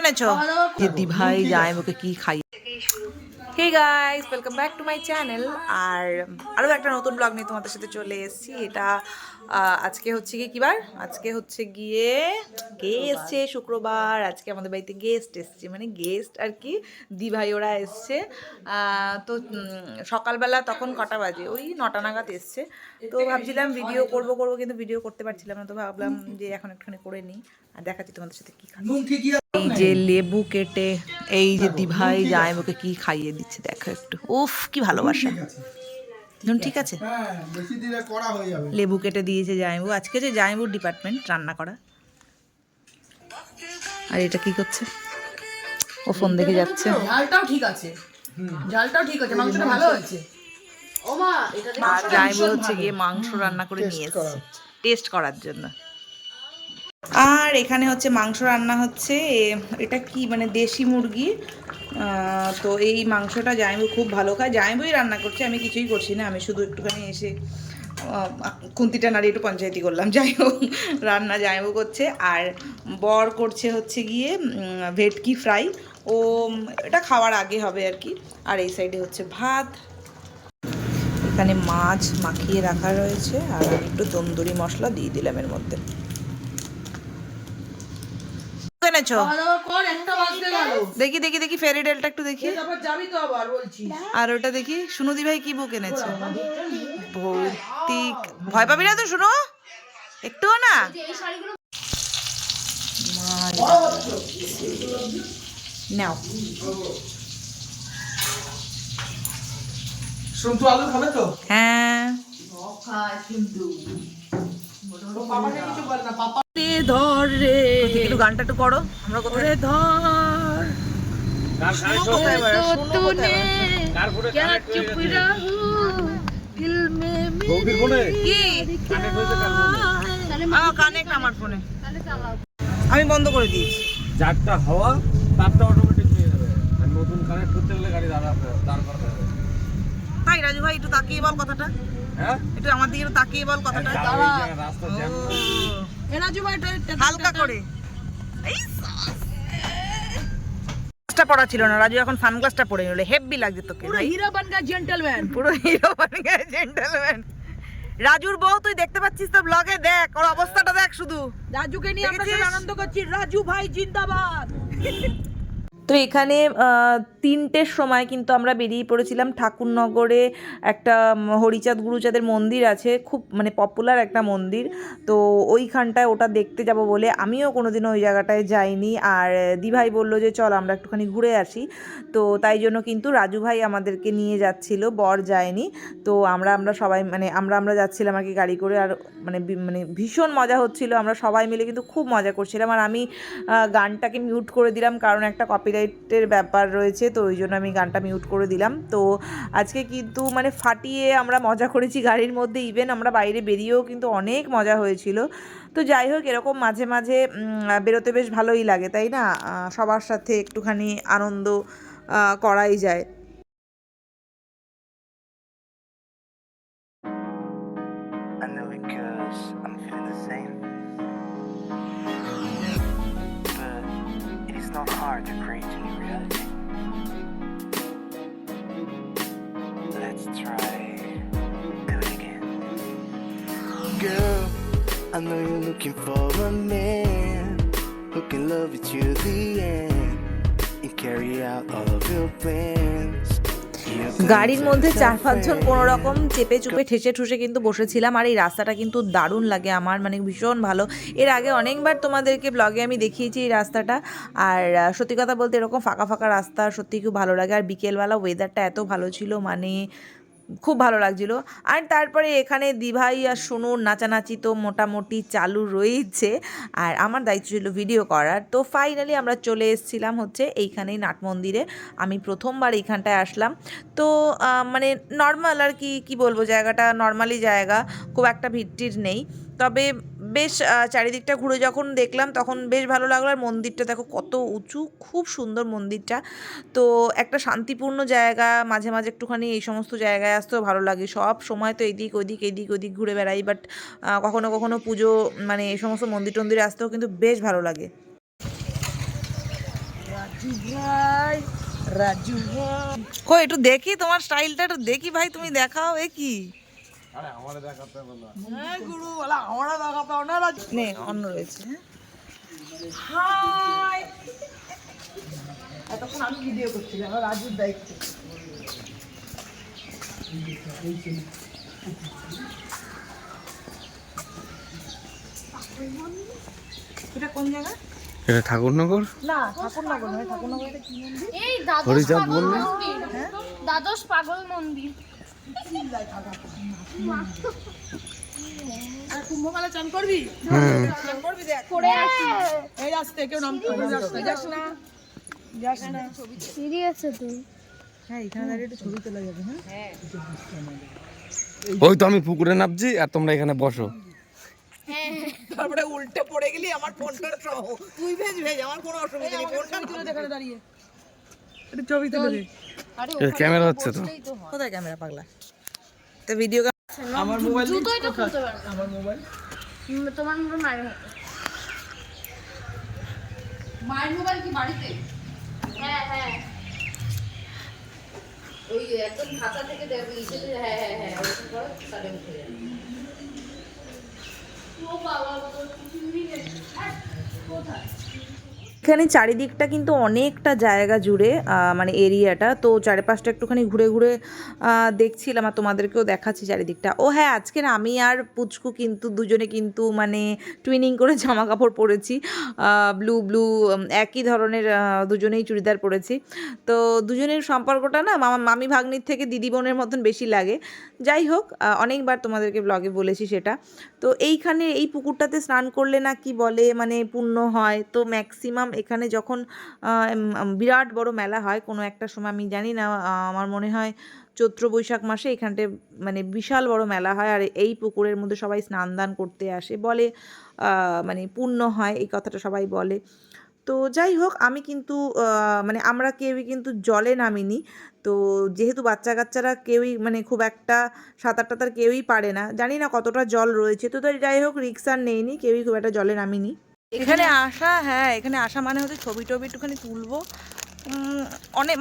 এনেছো দিদি ভাই জামাইবাবুকে কি খাই। Hey guys, welcome back to my channel. আর আরও একটা নতুন ব্লগ নিয়ে তোমাদের সাথে চলে এসেছি। এটা আজকে হচ্ছে গিয়ে কিবার, আজকে হচ্ছে গিয়ে এসছে শুক্রবার। আজকে আমাদের বাড়িতে গেস্ট এসছে, মানে গেস্ট আর কি, দি ভাই ওরা এসছে। তো সকালবেলা তখন কটা বাজে, ওই 9টা নাগাদ এসছে। তো ভাবছিলাম ভিডিও করব কিন্তু ভিডিও করতে পারছিলাম না। তো ভাবলাম যে এখন একটুখানি করে নিই আর দেখাচ্ছি তোমাদের সাথে কি খাচ্ছি। এই যে লেবু কেটে, এই যে দিভাই জামাইবাবুকে কি খাইয়ে দিচ্ছে দেখো একটু। উফ কি ভালোবাসা। নুন ঠিক আছে, লেবু কেটে দিয়েছে জামাইবাবু। আজকে যে জামাইবাবুর ডিপার্টমেন্ট রান্না করা। আর এটা কি করছে, ও ফোন দেখে যাচ্ছে। ঝালটাও ঠিক আছে, ঝালটাও ঠিক আছে, মাংসটা ভালো হয়েছে। আর জামাইবাবু হচ্ছে গিয়ে মাংস রান্না করে নিয়ে এসেছে টেস্ট করার জন্য। আর এখানে হচ্ছে মাংস রান্না হচ্ছে। এটা কি মানে দেশি মুরগি। তো এই মাংসটা জামাইবাবু খুব ভালো খায়, জামাইবাবুই রান্না করছে, আমি কিছুই করছি না। আমি শুধু একটুখানি এসে খুন্তিটা নাড়িয়ে একটু পঞ্চায়েতি করলাম। যাই হোক, রান্না জামাইবাবু করছে। আর বর করছে হচ্ছে গিয়ে ভেটকি ফ্রাই। ও এটা খাওয়ার আগে হবে আর কি। আর এই সাইডে হচ্ছে ভাত, এখানে মাছ মাখিয়ে রাখা রয়েছে। আর আমি একটু তন্দুরি মশলা দিয়ে দিলাম এর মধ্যে। এনেছো দেখি দেখি দেখি ফেরিডেলটা একটু দেখি। আর ওটা দেখি সুনুদি ভাই কি বুক এনেছে। ভৌতিক, ভয় পাবি না তো শুনো একটুও না। নাও সন্তু আলু খাবে তো? হ্যাঁ ধর রে, একটু গানটা একটু করো। আমরা কোথায় ধর কানেক্ট আমার ফোনে, আমি বন্ধ করে দিয়েছি। যারটা হাওয়া তারটা অটোমেটিক হয়ে যাবে, আর নতুন কানেক্ট করতে গেলে গাড়ি দাঁড় করাতে হবে। তাই রাজু ভাই একটু তাকিয়ে বল কথাটা। হ্যাঁ একটু আমার দিকে একটু তাকিয়ে বল কথাটা। রাস্তা জ্যাম রাজু ভাই হালকা করে। এই গ্লাসটা পড়া ছিল না, রাজু এখন সানগ্লাসটা পরে নিল, হেভি লাগছে তোকে ভাই। হিরো বানগা জেন্টলম্যান, পুরো হিরো বানগা জেন্টলম্যান। রাজুর বউ তুই দেখতে পাচ্ছিস তো ব্লগে, দেখ ওর অবস্থাটা দেখ শুধু। রাজুকে নিয়ে আমরা সবাই আনন্দ করছি। রাজু ভাই জিন্দাবাদ। তো এখানে 3টের সময় কিন্তু আমরা বেরিয়ে পড়েছিলাম। ঠাকুরনগরে একটা হরিচাঁদ গুরুচাঁদের মন্দির আছে, খুব মানে পপুলার একটা মন্দির। তো ওইখানটায় ওটা দেখতে যাব বলে, আমিও কোনোদিনও ওই জায়গাটায় যাইনি। আর দিভাই বললো যে চল আমরা একটুখানি ঘুরে আসি। তো তাই জন্য কিন্তু রাজু ভাই আমাদেরকে নিয়ে যাচ্ছিল, বর যায়নি। তো আমরা সবাই মানে আমরা যাচ্ছিলাম আর কি গাড়ি করে। আর মানে ভীষণ মজা হচ্ছিল, আমরা সবাই মিলে কিন্তু খুব মজা করছিলাম। আর আমি গানটাকে মিউট করে দিলাম, কারণ একটা কপিরাইটের ব্যাপার রয়েছে, তো ওই জন্য আমি গানটা মিউট করে দিলাম। তো আজকে কিন্তু মানে ফাটিয়ে আমরা মজা করেছি গাড়ির মধ্যে, ইভেন আমরা বাইরে বেরিয়েও কিন্তু অনেক মজা হয়েছিল। তো যাই হোক, এরকম মাঝে মাঝে বেরোতে বেশ ভালোই লাগে, তাই না? সবার সাথে একটুখানি আনন্দ করাই যায়। Not hard to create a new reality. Let's try do it again. Girl, I know you're looking for a man who can love you to the end and carry out all of your plans. গাড়ির মধ্যে 4-5 জন কোনো রকম চেপে চুপে ঠেসে ঠুসে কিন্তু বসেছিলাম। আর এই রাস্তাটা কিন্তু দারুণ লাগে আমার, মানে ভীষণ ভালো। এর আগে অনেকবার তোমাদেরকে ব্লগে আমি দেখিয়েছি এই রাস্তাটা। আর সত্যি কথা বলতে এরকম ফাঁকা ফাঁকা রাস্তা সত্যি খুব ভালো লাগে। আর বিকেলবেলা ওয়েদারটা এত ভালো ছিল, মানে খুব ভালো লাগছিল। আর তারপরে এখানে দিভাই আর সোনুর নাচানাচি তো মোটামুটি চালু রয়েছে, আর আমার দায়িত্ব ছিল ভিডিও করার। তো ফাইনালি আমরা চলে এসেছিলাম হচ্ছে এইখানেই নাট মন্দিরে। আমি প্রথমবার এইখানটায় আসলাম। তো মানে নর্মাল আর কি বলবো, জায়গাটা নর্মালি জায়গা, খুব একটা ভিড় নেই। তবে বেশ চারিদিকটা ঘুরে যখন দেখলাম তখন বেশ ভালো লাগলো। আর মন্দিরটা দেখো কত উঁচু, খুব সুন্দর মন্দিরটা। তো একটা শান্তিপূর্ণ জায়গা, মাঝে মাঝে একটুখানি এই সমস্ত জায়গায় আসতেও ভালো লাগে। সব সময় তো এদিক ওদিক ঘুরে বেড়াই, বাট কখনো কখনো পুজো মানে এই সমস্ত মন্দির টন্দিরে আসতেও কিন্তু বেশ ভালো লাগে। ভাই রাজু ভাই কই একটু দেখি তোমার স্টাইলটা একটু দেখি ভাই, তুমি দেখাও। এ কি আরে আমারে দেখাতে হবে না। হ্যাঁ গুরু বলা আমরা দেখা পাও না রাজু নে অন্য রয়েছে। হাই এতক্ষণ আমি ভিডিও করছিলাম রাজুর দায়িত্ব এটা কোন জায়গা? এটা ঠাকুরনগর? না ঠাকুরনগর নয়, ঠাকুরনগর এটা কি মন্দির? এই দ্বাদশ হরিচাঁদ পাগল মন্দির? মন্দির দ্বাদশ পাগল মন্দির কুম্ভমেলা চান করবি চান করবি দেখ করে আসি এই রাস্তায় কেউ নাম করবি যাস না যাস না সিরিয়াস তুই হ্যাঁ এখানে দাঁড়িয়ে একটু ছবি তোলা যাবে। হ্যাঁ ওই তো আমি পুকুরে নামছি আর তোমরা এখানে বসো। তারপরে উল্টে পড়ে গেলি আমার ফোনটা সহ তুই ভেজ আমার কোনো অসুবিধা নেই ফোনটা তুলে দেখানে দাঁড়িয়ে একটু ছবি তুলে দে। ক্যামেরা হচ্ছে তো। কোথায় ক্যামেরা পাগলা? তো ভিডিও আমার মোবাইল জুতোই তো খুলতে পারবে না। আমার মোবাইল তোমার মোবাইল মায়ের হাতে মায়ের মোবাইল কি বাড়িতে? হ্যাঁ হ্যাঁ ওই একদম খাতা থেকে দেবে ইসেতে হ্যাঁ হ্যাঁ হ্যাঁ ওটা করো তাহলে উঠে যাবে ও বাবা কোথায় এখানে চারিদিকটা কিন্তু অনেকটা জায়গা জুড়ে মানে এরিয়াটা, তো চারিপাশটা একটুখানি ঘুরে ঘুরে দেখছিলাম আর তোমাদেরকেও দেখাচ্ছি চারিদিকটা। ও হ্যাঁ, আজকের আমি আর পুচকু কিন্তু দুজনে কিন্তু মানে টুইনিং করে জামা কাপড় পরেছি, ব্লু ব্লু একই ধরনের দুজনেই চুড়িদার পরেছি। তো দুজনের সম্পর্কটা না মামি ভাগ্নির থেকে দিদি বোনের মতন বেশি লাগে। যাই হোক, অনেকবার তোমাদেরকে ব্লগে বলেছি সেটা। তো এইখানে এই পুকুরটাতে স্নান করলে না কি বলে মানে পুণ্য হয়। তো ম্যাক্সিমাম এখানে যখন বিরাট বড় মেলা হয় কোনো একটা সময়, আমি জানি না, আমার মনে হয় চৈত্র বৈশাখ মাসে এখানটায় মানে বিশাল বড় মেলা হয় আর এই পুকুরের মধ্যে সবাই স্নান দান করতে আসে, বলে মানে পুণ্য হয়, এই কথাটা সবাই বলে। তো যাই হোক, আমি কিন্তু মানে আমরা কেউই কিন্তু জলে নামিনি। তো যেহেতু বাচ্চা কাচ্চারা কেউই মানে খুব একটা সাঁতার টাতার কেউই পারে না, জানি না কতটা জল রয়েছে, তো যাই হোক রিক্স আর নেইনি, কেউই খুব একটা জলে নামিনি। এখানে আসা, হ্যাঁ এখানে আসা মানে হচ্ছে ছবি টবি একটুখানি তুলবো। অনেক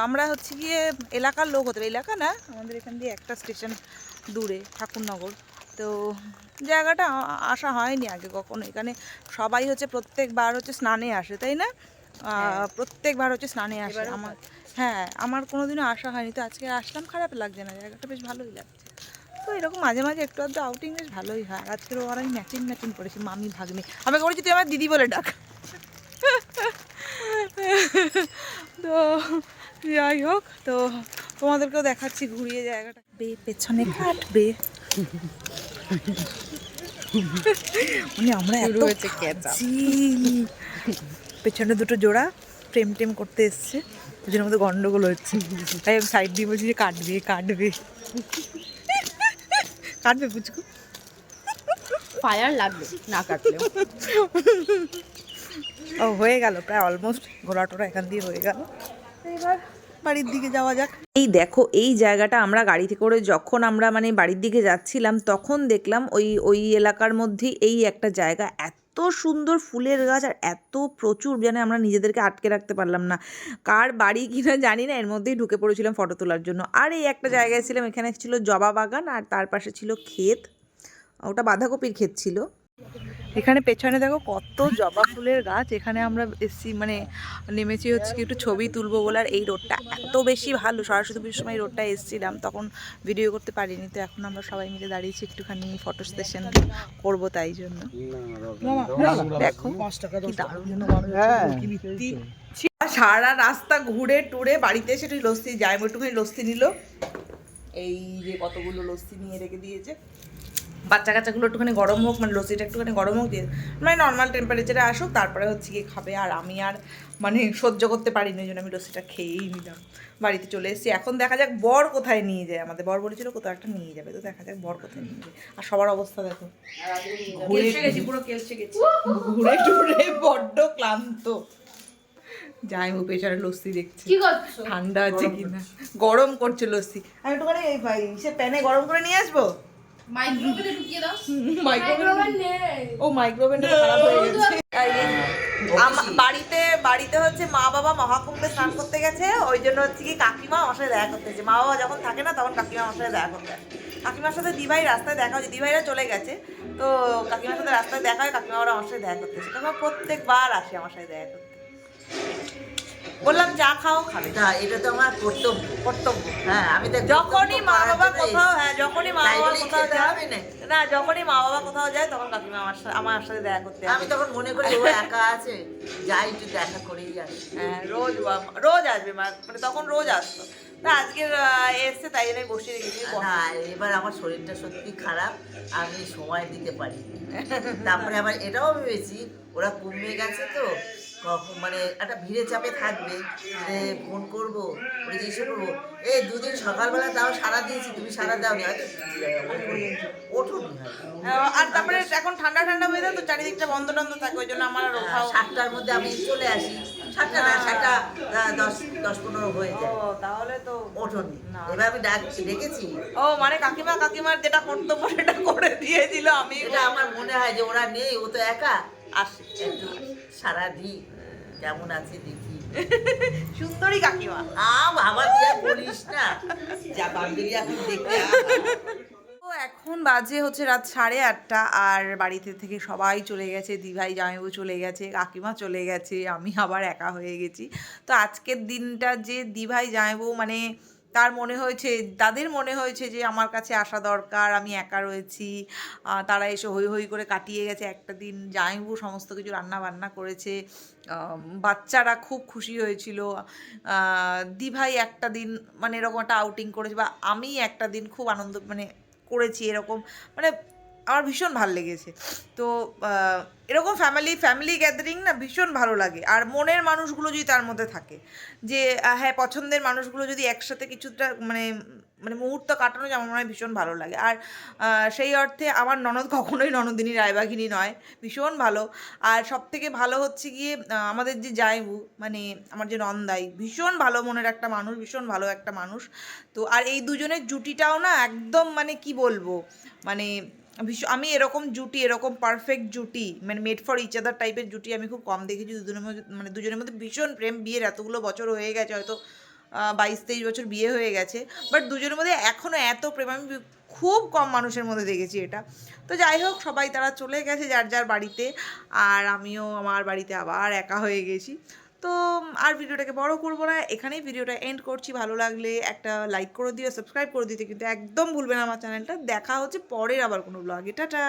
আমরা হচ্ছে গিয়ে এলাকার লোক হতে, এলাকা না আমাদের এখান দিয়ে একটা স্টেশন দূরে ঠাকুরনগর। তো জায়গাটা আসা হয়নি আগে কখনো। এখানে সবাই হচ্ছে প্রত্যেকবার হচ্ছে স্নানে আসে, তাই না? প্রত্যেকবার হচ্ছে স্নানে আসে। হ্যাঁ আমার কোনোদিনও আসা হয়নি, তো আজকে আসলাম, খারাপ লাগছে না, জায়গাটা বেশ ভালোই লাগছে। তো এরকম মাঝে মাঝে একটু আধটু আউটিং বেশ ভালোই হয়। আজকের ওরা ম্যাচিং করেছি, মামি ভাগ্নি, আমাকে বলেছি তুই আমার দিদি বলে ডাক। তো যাই হোক, তো তোমাদেরকেও দেখাচ্ছি ঘুরিয়ে জায়গাটা। পেছনে কাটবে মানে আমরা এত পেছনে দুটো জোড়া প্রেম টেম করতে এসছে, দুজনের মধ্যে গন্ডগোল হচ্ছে, তাই আমি সাইড দিয়ে বলছি যে কাটবে কাটবে পুচকু, ফায়ার লাগবে না কাটলে ও হয়ে গেল প্রায় অলমোস্ট, ঘোরা টোরা এখান দিয়ে হয়ে গেল, এবার বাড়ির দিকে যাওয়া যাক। এই দেখো এই জায়গাটা আমরা গাড়িতে করে যখন আমরা মানে বাড়ির দিকে যাচ্ছিলাম তখন দেখলাম ওই এলাকার মধ্যে এই একটা জায়গা, এত সুন্দর ফুলের গাছ আর এত প্রচুর, যেন আমরা নিজেদেরকে আটকে রাখতে পারলাম না, কার বাড়ি কিনা জানি না, এর মধ্যেই ঢুকে পড়েছিলাম ফটো তোলার জন্য। আর এই একটা জায়গায় ছিলাম, এখানে ছিল জবা বাগান আর তার পাশে ছিল ক্ষেত, ওটা বাঁধাকপির ক্ষেত ছিল। এখানে পেছনে দেখো কত জবা ফুলের গাছ। এখানে আমরা এসছি মানে নেমেছি হচ্ছে কি একটু ছবি তুলবো বলে, আর এই রোডটা এত বেশি ভালো, সরস্বতী পুজোর সময় রোডটা এসছিলাম তখন ভিডিও করতে পারিনি, তো এখন আমরা সবাই মিলে দাঁড়িয়েছি একটুখানি ফটো সেশন করবো, তাই জন্য দেখো কি দারুণ। সারা রাস্তা ঘুরে টুরে বাড়িতে এসে একটু লস্যি যাই, একটুখানি লস্যি নিল, এই যে কতগুলো লস্যি নিয়ে রেখে দিয়েছে, বাচ্চা কাচ্চাগুলো একটুখানি গরম হোক, মানে লস্যিটা একটুখানি গরম হোক দিয়ে মানে নর্মাল টেম্পারেচারে আসুক, তারপরে হচ্ছে গিয়ে খাবে। আর আমি আর মানে সহ্য করতে পারিনি, ওই জন্য আমি লস্যিটা খেয়েই নিলাম, বাড়িতে চলে এসেছি। এখন দেখা যাক বর কোথায় নিয়ে যায়, আমাদের বর বলেছিল কোথাও একটা নিয়ে যাবে, তো দেখা যাক বর কোথায় নিয়ে যায়। আর সবার অবস্থা দেখো, পুরো কেলসে গেছি, ঘুরে টুরে বড্ড ক্লান্ত। যাই হোক পেছনে লস্যি দেখছি ঠান্ডা আছে কিনা, গরম করছে লস্যি, আমি একটুখানি সে প্যানে গরম করে নিয়ে আসবো। মাইক্রোওয়েভে ঢুকিয়ে দাও মাইক্রোওয়েভ নেই, ও মাইক্রোওয়েভটা খারাপ হয়ে গেছে। বাড়িতে বাড়িতে হচ্ছে মা বাবা মহাকুম্ভে স্নান করতে গেছে, ওই জন্য হচ্ছে কি কাকিমা আমার সাথে দেখা করতে গেছে। মা বাবা যখন থাকে না তখন কাকিমা আমার সাথে দেখা করতে আসে। কাকিমার সাথে দিভাই রাস্তায় দেখা হচ্ছে, দিভাইরা চলে গেছে, তো কাকিমার সাথে রাস্তায় দেখা হয়, কাকিমা ওরা আমার সাথে দেখা করতে এসে, কাকিমা প্রত্যেকবার আসে আমার সাথে দেখা করতে। বললাম চা খাও, খাবে না, এটা তো আমার কর্তব্য। কর্তব্য। হ্যাঁ, আমি তো যখনই মা বাবা করার জন্য কোথাও, হ্যাঁ যখনই মা তাই বাবা বলেই কোথাও খেতে যায়, হবে নাকি? না যখনই মা বাবা কোথাও যায় তখন কাকিমা আমার সাথে দেখা করতে আসে। আমি তখন মনে করি ও একা আছে, যাই একটু দেখা করেই আসি। হ্যাঁ রোজ আসবে মা, মানে তখন রোজ আসতো না, আজকের এসছে তাই জন্য বসিয়ে রেখেছি। না, এবার আমার শরীরটা সত্যি খারাপ, আমি সময় দিতে পারি। তারপরে আবার এটাও ভেবেছি ওরা কমে গেছে তো, কখন মানে একটা ভিড়ে চাপে থাকবে, যে ফোন করবো, ওরা জিজ্ঞেস করবো, এই দুদিন সকালবেলা তাও সারা দিয়েছি, তুমি সারা দাওনি, হয়তো ওঠোনি হয়তো। আর তারপরে এখন ঠান্ডা ঠান্ডা হয়ে যায় তো চারিদিকটা বন্ধ টন্ধ থাকে, ওই জন্য আমার আর ওঠাও। 7টার মধ্যে আমি চলে আসি, 7টা না, 7টা 10-15 হয়ে ও যায়, তাহলে তো ওঠোনি। না। এবার আমি ডেকেছি, ও মানে কাকিমার যেটা কর্তব্য সেটা করে দিয়েছিল। আমি এটা আমার মনে হয় যে ওরা নেই, ও তো একা, আসে একটু সারা দিই, কেমন আছে দেখি। সুন্দরী কাকিমা। বাবা তুই আর বলিস না, যা বান্ধবী এখন দেখতে তো এখন বাজে হচ্ছে রাত 8:30, আর বাড়িতে থেকে সবাই চলে গেছে, দিভাই জামাইবাবু চলে গেছে, কাকিমা চলে গেছে, আমি আবার একা হয়ে গেছি। তো আজকের দিনটা যে দিভাই জামাইবাবু মানে তাদের মনে হয়েছে যে আমার কাছে আসা দরকার, আমি একা রয়েছি, তারা এসে হই হই করে কাটিয়ে গেছে একটা দিন। জামাইবাবু সমস্ত কিছু রান্না বান্না করেছে, বাচ্চারা খুব খুশি হয়েছিল, দিভাই একটা দিন মানে এরকম একটা আউটিং করেছে, বা আমি একটা দিন খুব আনন্দ মানে করেছি এরকম, মানে আমার ভীষণ ভালো লেগেছে। তো এরকম ফ্যামিলি গ্যাদারিং না ভীষণ ভালো লাগে, আর মনের মানুষগুলো যদি তার মধ্যে থাকে, যে হ্যাঁ পছন্দের মানুষগুলো যদি একসাথে কিছুটা মানে মানে মুহূর্ত কাটানো যায়, আমার মনে হয় ভীষণ ভালো লাগে। আর সেই অর্থে আমার ননদ কখনোই ননদিনী রায়বাঘিনী নয়, ভীষণ ভালো। আর সবথেকে ভালো হচ্ছে গিয়ে আমাদের যে জামাইবাবু মানে আমার যে নন্দাই, ভীষণ ভালো মনের একটা মানুষ, ভীষণ ভালো একটা মানুষ। তো আর এই দুজনের জুটিটাও না একদম মানে কি বলবো, মানে আমি এরকম জুটি, এরকম পারফেক্ট জুটি মানে মেড ফর ইচ আদার টাইপের জুটি আমি খুব কম দেখেছি। দুজনের মধ্যে ভীষণ প্রেম, বিয়ের এতগুলো বছর হয়ে গেছে, হয়তো 22-23 বছর বিয়ে হয়ে গেছে, বাট দুজনের মধ্যে এখনও এত প্রেম আমি খুব কম মানুষের মধ্যে দেখেছি এটা। তো যাই হোক, সবাই তারা চলে গেছে যার যার বাড়িতে, আর আমিও আমার বাড়িতে আবার একা হয়ে গেছি। তো আর ভিডিওটাকে বড় করবো না, এখানেই ভিডিওটা এন্ড করছি। ভালো লাগলে একটা লাইক করে দিও, সাবস্ক্রাইব করে দিতে কিন্তু একদম ভুলবে না আমার চ্যানেলটা। দেখা হচ্ছে পরের আবার কোনো ব্লগে। টাটা।